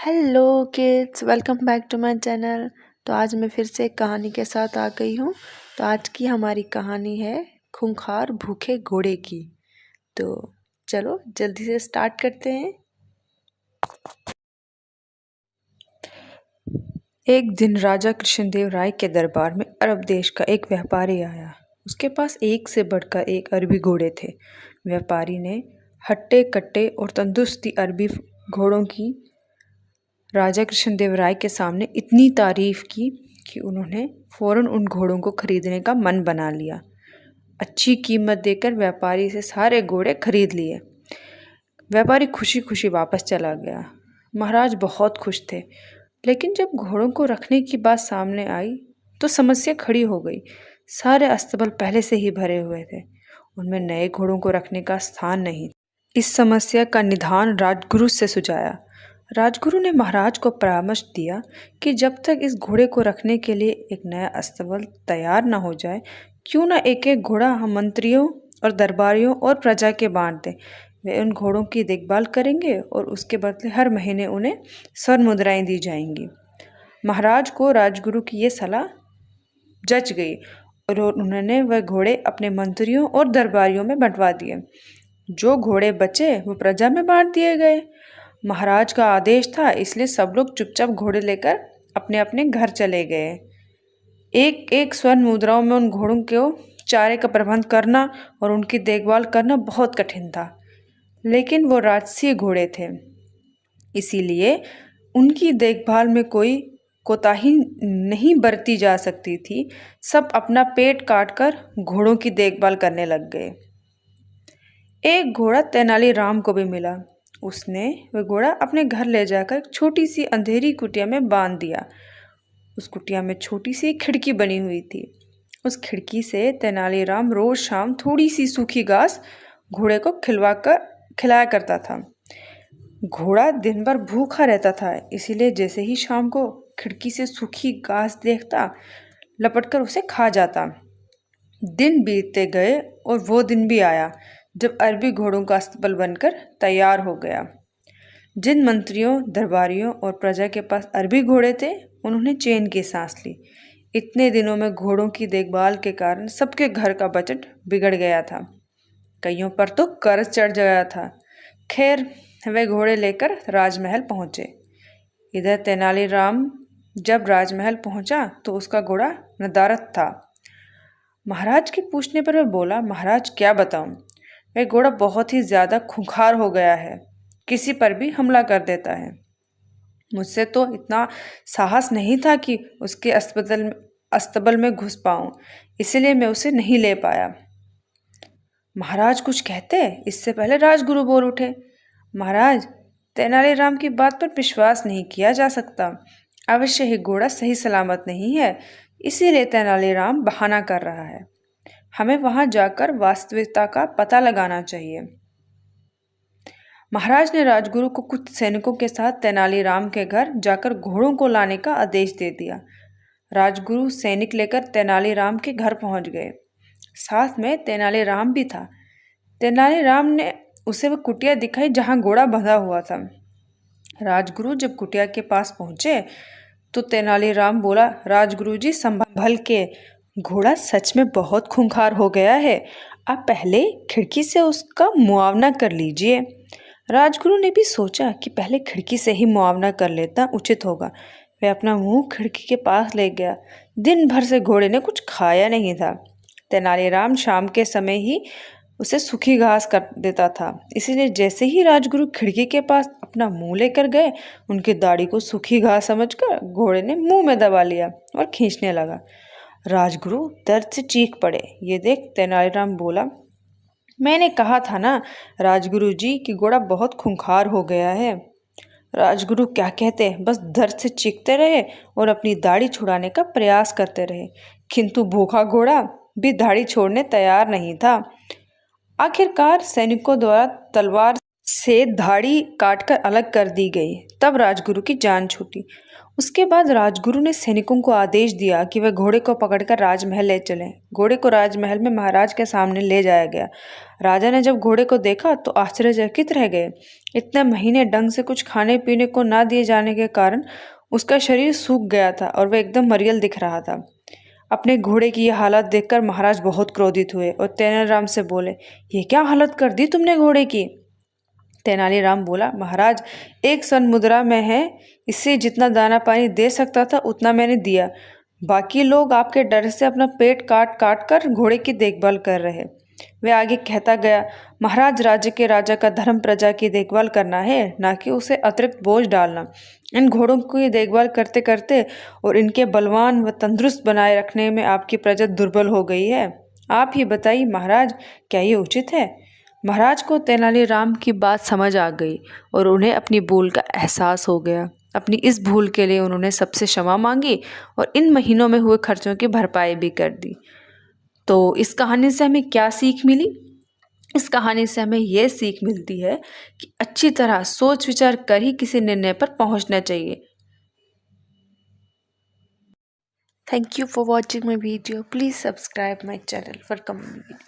Hello kids, welcome back to my channel. तो आज मैं फिर से एक कहानी के साथ आ गई हूँ। तो आज की हमारी कहानी है खूंखार भूखे घोड़े की। तो चलो जल्दी से स्टार्ट करते हैं। एक दिन राजा कृष्णदेव राय के दरबार में अरब देश का एक व्यापारी आया। उसके पास एक से बढ़कर एक अरबी घोड़े थे। व्यापारी ने हट्टे कट्टे और तंदुरुस्ती अरबी घोड़ों की राजा कृष्णदेव राय के सामने इतनी तारीफ की कि उन्होंने फौरन उन घोड़ों को खरीदने का मन बना लिया। अच्छी कीमत देकर व्यापारी से सारे घोड़े खरीद लिए। व्यापारी खुशी खुशी वापस चला गया। महाराज बहुत खुश थे, लेकिन जब घोड़ों को रखने की बात सामने आई तो समस्या खड़ी हो गई। सारे अस्तबल पहले से ही भरे हुए थे, उनमें नए घोड़ों को रखने का स्थान नहीं। इस समस्या का निदान राजगुरु से सुझाया। राजगुरु ने महाराज को परामर्श दिया कि जब तक इस घोड़े को रखने के लिए एक नया अस्तबल तैयार न हो जाए, क्यों न एक एक घोड़ा हम मंत्रियों और दरबारियों और प्रजा के बांट दें। वे उन घोड़ों की देखभाल करेंगे और उसके बदले हर महीने उन्हें स्वर्ण मुद्राएं दी जाएंगी। महाराज को राजगुरु की ये सलाह जच गई और उन्होंने वह घोड़े अपने मंत्रियों और दरबारियों में बंटवा दिए। जो घोड़े बचे वो प्रजा में बांट दिए गए। महाराज का आदेश था, इसलिए सब लोग चुपचाप घोड़े लेकर अपने अपने घर चले गए। एक एक स्वर्ण मुद्राओं में उन घोड़ों को चारे का प्रबंध करना और उनकी देखभाल करना बहुत कठिन था, लेकिन वो राजसी घोड़े थे, इसीलिए उनकी देखभाल में कोई कोताही नहीं बरती जा सकती थी। सब अपना पेट काटकर घोड़ों की देखभाल करने लग गए। एक घोड़ा तेनालीराम को भी मिला। उसने वह घोड़ा अपने घर ले जाकर एक छोटी सी अंधेरी कुटिया में बांध दिया। उस कुटिया में छोटी सी खिड़की बनी हुई थी। उस खिड़की से तेनालीराम रोज शाम थोड़ी सी सूखी घास घोड़े को खिलाया करता था। घोड़ा दिन भर भूखा रहता था, इसीलिए जैसे ही शाम को खिड़की से सूखी घास देखता, लपटकर उसे खा जाता। दिन बीतते गए और वो दिन भी आया जब अरबी घोड़ों का अस्तबल बनकर तैयार हो गया। जिन मंत्रियों, दरबारियों और प्रजा के पास अरबी घोड़े थे, उन्होंने चैन की सांस ली। इतने दिनों में घोड़ों की देखभाल के कारण सबके घर का बजट बिगड़ गया था। कईयों पर तो कर्ज चढ़ गया था। खैर, वे घोड़े लेकर राजमहल पहुंचे। इधर तेनालीराम जब राजमहल पहुंचा तो उसका घोड़ा नदारद था। महाराज के पूछने पर वह बोला, महाराज क्या बताऊं, वह घोड़ा बहुत ही ज्यादा खूंखार हो गया है, किसी पर भी हमला कर देता है। मुझसे तो इतना साहस नहीं था कि उसके अस्तबल में घुस पाऊं, इसलिए मैं उसे नहीं ले पाया। महाराज कुछ कहते, इससे पहले राजगुरु बोल उठे, महाराज, तेनालीराम की बात पर विश्वास नहीं किया जा सकता। अवश्य ही घोड़ा सही सलामत नहीं है, इसीलिए तेनालीराम बहाना कर रहा है। हमें वहां जाकर वास्तविकता का पता लगाना चाहिए। महाराज ने राजगुरु को कुछ सैनिकों के साथ तेनालीराम के घर जाकर घोड़ों को लाने का आदेश दे दिया। राजगुरु सैनिक लेकर तेनालीराम के घर पहुंच गए। साथ में तेनालीराम भी था। तेनालीराम ने उसे वह कुटिया दिखाई जहां घोड़ा बंधा हुआ था। राजगुरु जब कुटिया के पास पहुंचे तो तेनालीराम बोला, राजगुरु जी संभल के, घोड़ा सच में बहुत खूंखार हो गया है। आप पहले खिड़की से उसका मुआवना कर लीजिए। राजगुरु ने भी सोचा कि पहले खिड़की से ही मुआवना कर लेता उचित होगा। वह अपना मुंह खिड़की के पास ले गया। दिन भर से घोड़े ने कुछ खाया नहीं था। तेनालीराम शाम के समय ही उसे सूखी घास कर देता था, इसीलिए जैसे ही राजगुरु खिड़की के पास अपना मुंह लेकर गए, उनकी दाढ़ी को सूखी घास समझकर घोड़े ने मुंह में दबा लिया और खींचने लगा। राजगुरु दर्द से चीख पड़े। ये देख तेनालीराम बोला, मैंने कहा था ना राजगुरु जी कि घोड़ा बहुत खूंखार हो गया है। राजगुरु क्या कहते, बस दर्द से चीखते रहे और अपनी दाढ़ी छुड़ाने का प्रयास करते रहे, किंतु भूखा घोड़ा भी दाढ़ी छोड़ने तैयार नहीं था। आखिरकार सैनिकों द्वारा तलवार से धाड़ी काटकर अलग कर दी गई। तब राजगुरु की जान छूटी। उसके बाद राजगुरु ने सैनिकों को आदेश दिया कि वे घोड़े को पकड़कर राजमहल ले चलें। घोड़े को राजमहल में महाराज के सामने ले जाया गया। राजा ने जब घोड़े को देखा तो आश्चर्यचकित रह गए। इतने महीने ढंग से कुछ खाने पीने को ना दिए जाने के कारण उसका शरीर सूख गया था और वह एकदम मरियल दिख रहा था। अपने घोड़े की यह हालत देखकर महाराज बहुत क्रोधित हुए और तेनालीराम से बोले, ये क्या हालत कर दी तुमने घोड़े की? तेनालीराम बोला, महाराज, एक स्वर्ण मुद्रा में है, इससे जितना दाना पानी दे सकता था उतना मैंने दिया। बाकी लोग आपके डर से अपना पेट काट काट कर घोड़े की देखभाल कर रहे। वे आगे कहता गया, महाराज, राज्य के राजा का धर्म प्रजा की देखभाल करना है, ना कि उसे अतिरिक्त बोझ डालना। इन घोड़ों की देखभाल करते करते और इनके बलवान व तंदुरुस्त बनाए रखने में आपकी प्रजा दुर्बल हो गई है। आप ही बताइए महाराज, क्या ये उचित है? महाराज को तेनालीराम की बात समझ आ गई और उन्हें अपनी भूल का एहसास हो गया। अपनी इस भूल के लिए उन्होंने सबसे क्षमा मांगी और इन महीनों में हुए खर्चों की भरपाई भी कर दी। तो इस कहानी से हमें क्या सीख मिली? इस कहानी से हमें यह सीख मिलती है कि अच्छी तरह सोच विचार कर ही किसी निर्णय पर पहुंचना चाहिए। Thank you for watching my video. Please subscribe my channel for coming video.